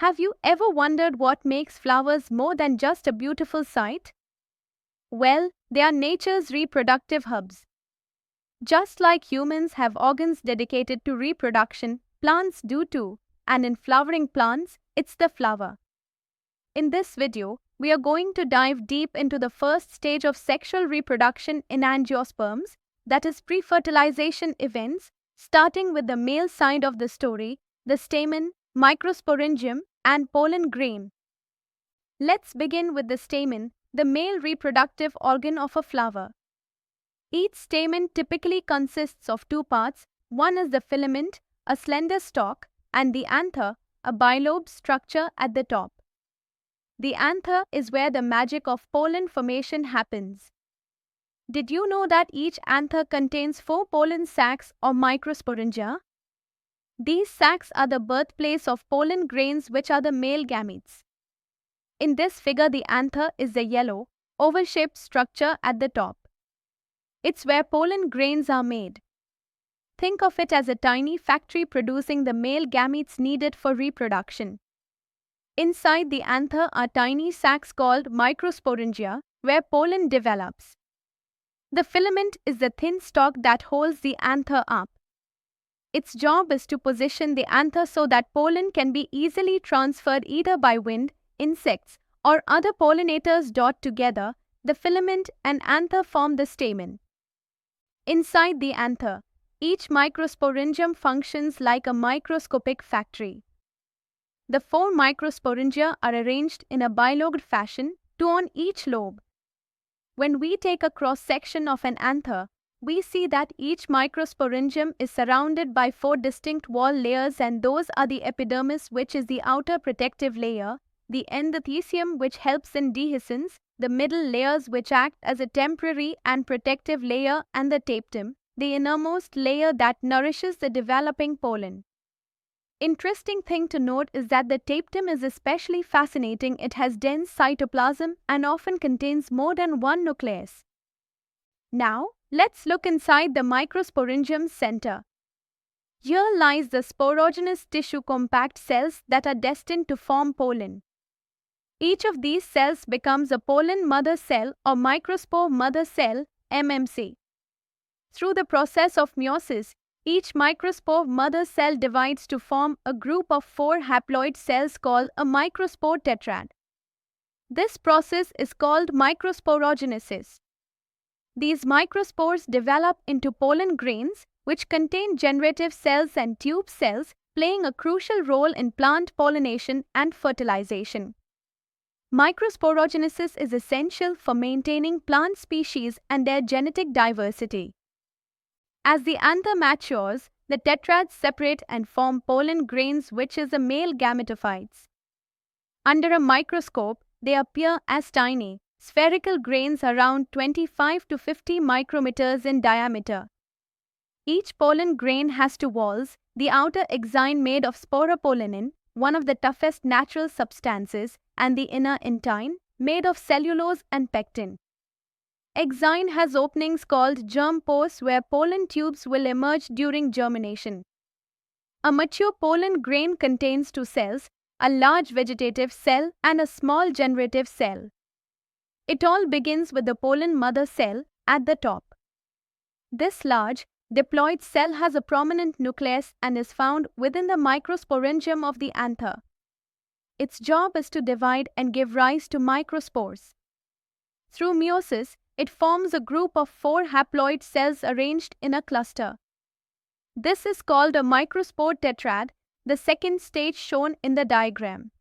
Have you ever wondered what makes flowers more than just a beautiful sight? Well, they are nature's reproductive hubs. Just like humans have organs dedicated to reproduction, plants do too, and in flowering plants, it's the flower. In this video, we are going to dive deep into the first stage of sexual reproduction in angiosperms, that is pre-fertilization events, starting with the male side of the story, the stamen, Microsporangium, and pollen grain. Let's begin with the stamen, the male reproductive organ of a flower. Each stamen typically consists of two parts. One is the filament, a slender stalk, and the anther, a bilobe structure at the top. The anther is where the magic of pollen formation happens. Did you know that each anther contains 4 pollen sacs or microsporangia? These sacs are the birthplace of pollen grains, which are the male gametes. In this figure, the anther is the yellow, oval-shaped structure at the top. It's where pollen grains are made. Think of it as a tiny factory producing the male gametes needed for reproduction. Inside the anther are tiny sacs called microsporangia, where pollen develops. The filament is the thin stalk that holds the anther up. Its job is to position the anther so that pollen can be easily transferred either by wind, insects, or other pollinators. Together, the filament and anther form the stamen. Inside the anther, each microsporangium functions like a microscopic factory. The 4 microsporangia are arranged in a bilobed fashion, 2 on each lobe. When we take a cross-section of an anther, we see that each microsporangium is surrounded by 4 distinct wall layers, and those are the epidermis, which is the outer protective layer, the endothecium, which helps in dehiscence, the middle layers, which act as a temporary and protective layer, and the tapetum, the innermost layer that nourishes the developing pollen. Interesting thing to note is that the tapetum is especially fascinating. It has dense cytoplasm and often contains more than one nucleus. Now, let's look inside the microsporangium's center. Here lies the sporogenous tissue compact cells that are destined to form pollen. Each of these cells becomes a pollen mother cell or microspore mother cell, MMC. Through the process of meiosis, each microspore mother cell divides to form a group of 4 haploid cells called a microspore tetrad. This process is called microsporogenesis. These microspores develop into pollen grains, which contain generative cells and tube cells, playing a crucial role in plant pollination and fertilization. Microsporogenesis is essential for maintaining plant species and their genetic diversity. As the anther matures, the tetrads separate and form pollen grains, which is the male gametophytes. Under a microscope, they appear as tiny, spherical grains around 25 to 50 micrometers in diameter. Each pollen grain has 2 walls, the outer exine made of sporopollenin, one of the toughest natural substances, and the inner intine, made of cellulose and pectin. Exine has openings called germ pores where pollen tubes will emerge during germination. A mature pollen grain contains 2 cells, a large vegetative cell and a small generative cell. It all begins with the pollen mother cell at the top. This large, diploid cell has a prominent nucleus and is found within the microsporangium of the anther. Its job is to divide and give rise to microspores. Through meiosis, it forms a group of 4 haploid cells arranged in a cluster. This is called a microspore tetrad, the second stage shown in the diagram.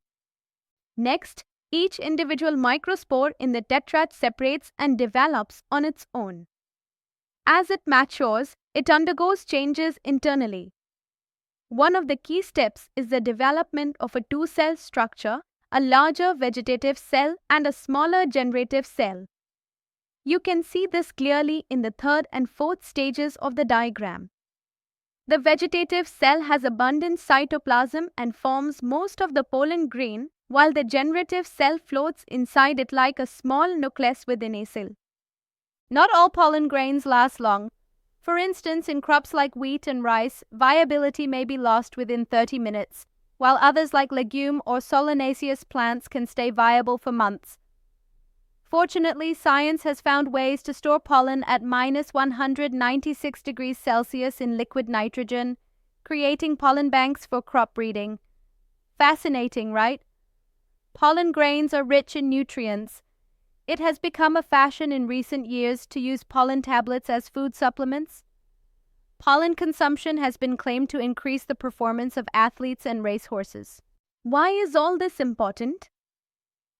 Next, each individual microspore in the tetrad separates and develops on its own. As it matures, it undergoes changes internally. One of the key steps is the development of a 2-cell structure, a larger vegetative cell and a smaller generative cell. You can see this clearly in the 3rd and 4th stages of the diagram. The vegetative cell has abundant cytoplasm and forms most of the pollen grain, while the generative cell floats inside it like a small nucleus within a cell. Not all pollen grains last long. For instance, in crops like wheat and rice, viability may be lost within 30 minutes. while others like legume or solanaceous plants can stay viable for months. Fortunately, science has found ways to store pollen at -196 degrees Celsius in liquid nitrogen, creating pollen banks for crop breeding. Fascinating, right? Pollen grains are rich in nutrients. It has become a fashion in recent years to use pollen tablets as food supplements. Pollen consumption has been claimed to increase the performance of athletes and racehorses. Why is all this important?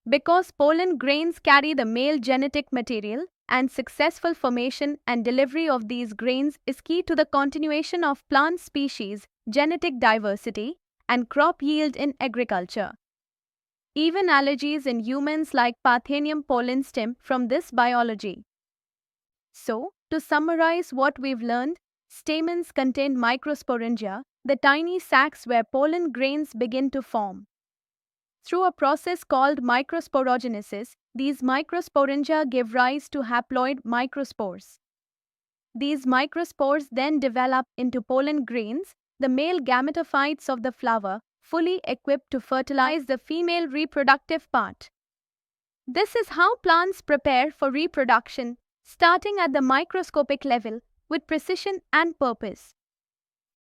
Because pollen grains carry the male genetic material, and successful formation and delivery of these grains is key to the continuation of plant species, genetic diversity, and crop yield in agriculture. Even allergies in humans like Parthenium pollen stem from this biology. So, to summarize what we've learned, stamens contain microsporangia, the tiny sacs where pollen grains begin to form. Through a process called microsporogenesis, these microsporangia give rise to haploid microspores. These microspores then develop into pollen grains, the male gametophytes of the flower, fully equipped to fertilize the female reproductive part. This is how plants prepare for reproduction, starting at the microscopic level with precision and purpose.